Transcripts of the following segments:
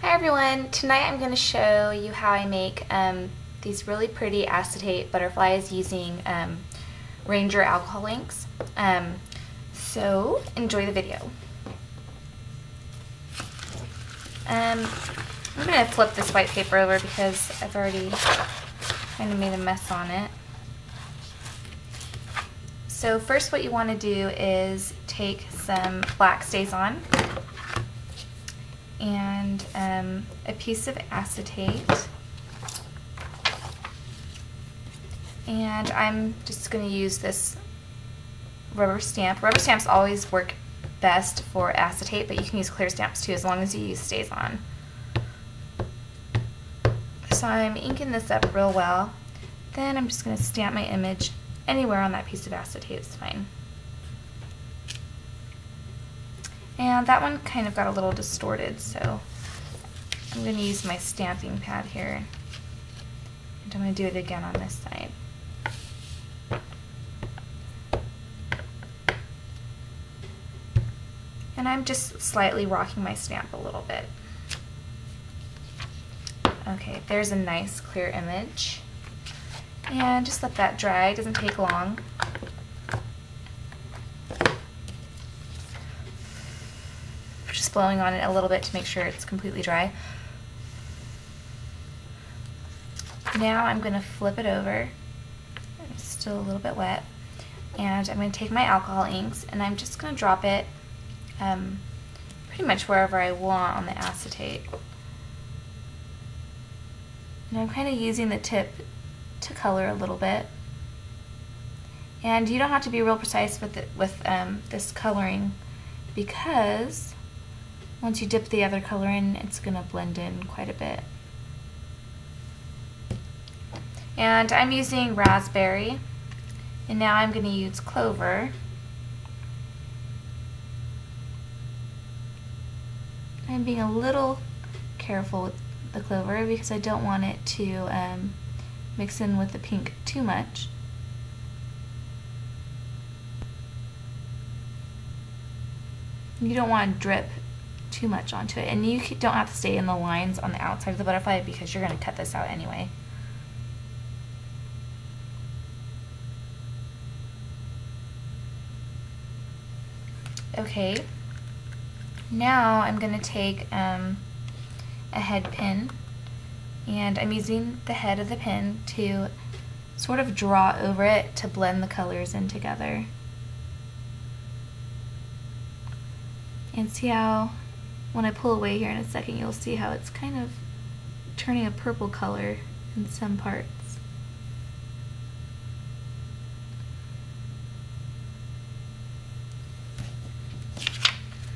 Hi everyone! Tonight I'm going to show you how I make these really pretty acetate butterflies using Ranger alcohol inks. So enjoy the video. I'm going to flip this white paper over because I've already kind of made a mess on it. So first what you want to do is take some black StazOn and a piece of acetate, and I'm just going to use this rubber stamp. Rubber stamps always work best for acetate, but you can use clear stamps too as long as you use StazOn. So I'm inking this up real well. Then I'm just going to stamp my image anywhere on that piece of acetate is fine. And that one kind of got a little distorted, so I'm going to use my stamping pad here. And I'm going to do it again on this side. And I'm just slightly rocking my stamp a little bit. Okay, there's a nice clear image. And just let that dry, it doesn't take long. Just blowing on it a little bit to make sure it's completely dry. Now I'm going to flip it over. It's still a little bit wet. And I'm going to take my alcohol inks and I'm just going to drop it pretty much wherever I want on the acetate. And I'm kind of using the tip to color a little bit. And you don't have to be real precise with it, with this coloring, because once you dip the other color in, it's going to blend in quite a bit. And I'm using raspberry, and now I'm going to use clover. I'm being a little careful with the clover because I don't want it to mix in with the pink too much. You don't want to drip too much onto it, and you don't have to stay in the lines on the outside of the butterfly because you're going to cut this out anyway. Okay, now I'm going to take a head pin, and I'm using the head of the pin to sort of draw over it to blend the colors in together. And see how when I pull away here in a second, you'll see how it's kind of turning a purple color in some parts.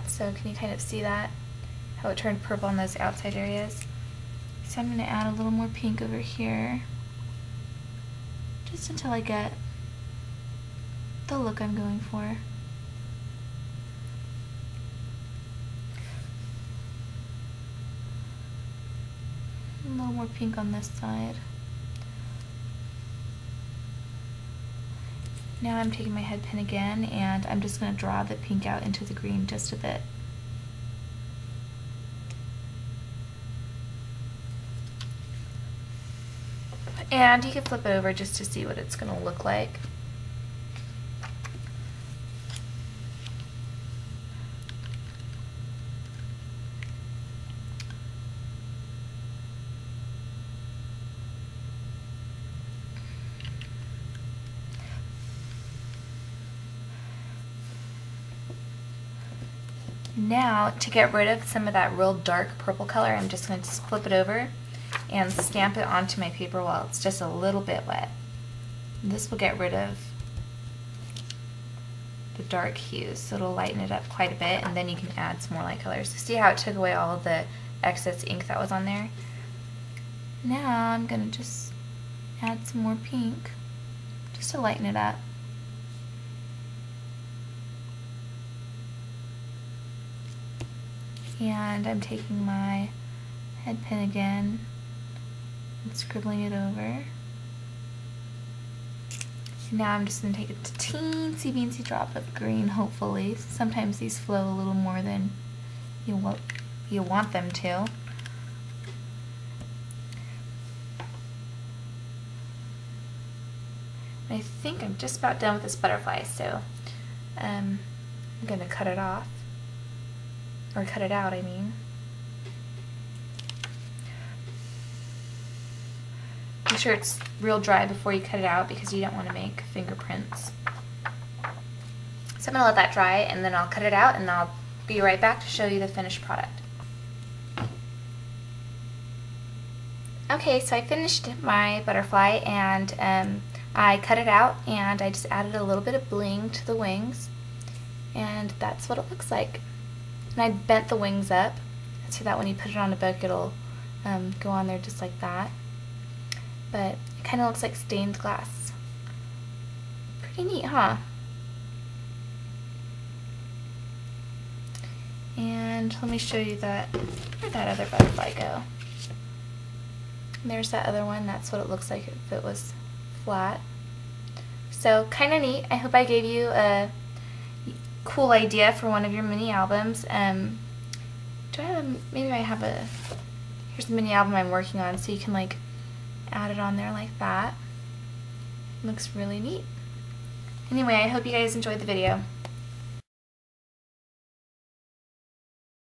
So can you kind of see that? How it turned purple on those outside areas? So I'm going to add a little more pink over here, just until I get the look I'm going for. A little more pink on this side. Now I'm taking my head pin again, and I'm just going to draw the pink out into the green just a bit. And you can flip it over just to see what it's going to look like. Now, to get rid of some of that real dark purple color, I'm just going to flip it over and stamp it onto my paper while it's just a little bit wet. This will get rid of the dark hues, so it'll lighten it up quite a bit, and then you can add some more light colors. So see how it took away all of the excess ink that was on there? Now I'm going to just add some more pink just to lighten it up. And I'm taking my head pin again and scribbling it over. Now I'm just going to take a teensy weensy drop of green, hopefully. Sometimes these flow a little more than you want them to. I think I'm just about done with this butterfly, so I'm going to cut it off. Or cut it out, I mean. Make sure it's real dry before you cut it out because you don't want to make fingerprints. So I'm going to let that dry and then I'll cut it out and I'll be right back to show you the finished product. Okay, so I finished my butterfly and I cut it out and I just added a little bit of bling to the wings, and that's what it looks like. And I bent the wings up so that when you put it on a book it'll go on there just like that. But it kind of looks like stained glass. Pretty neat, huh? And let me show you that. Where'd that other butterfly go? There's that other one. That's what it looks like if it was flat. So kind of neat. I hope I gave you a cool idea for one of your mini albums. Do I have maybe I have a, here's the mini album I'm working on, so you can like add it on there like that. It looks really neat. Anyway, I hope you guys enjoyed the video.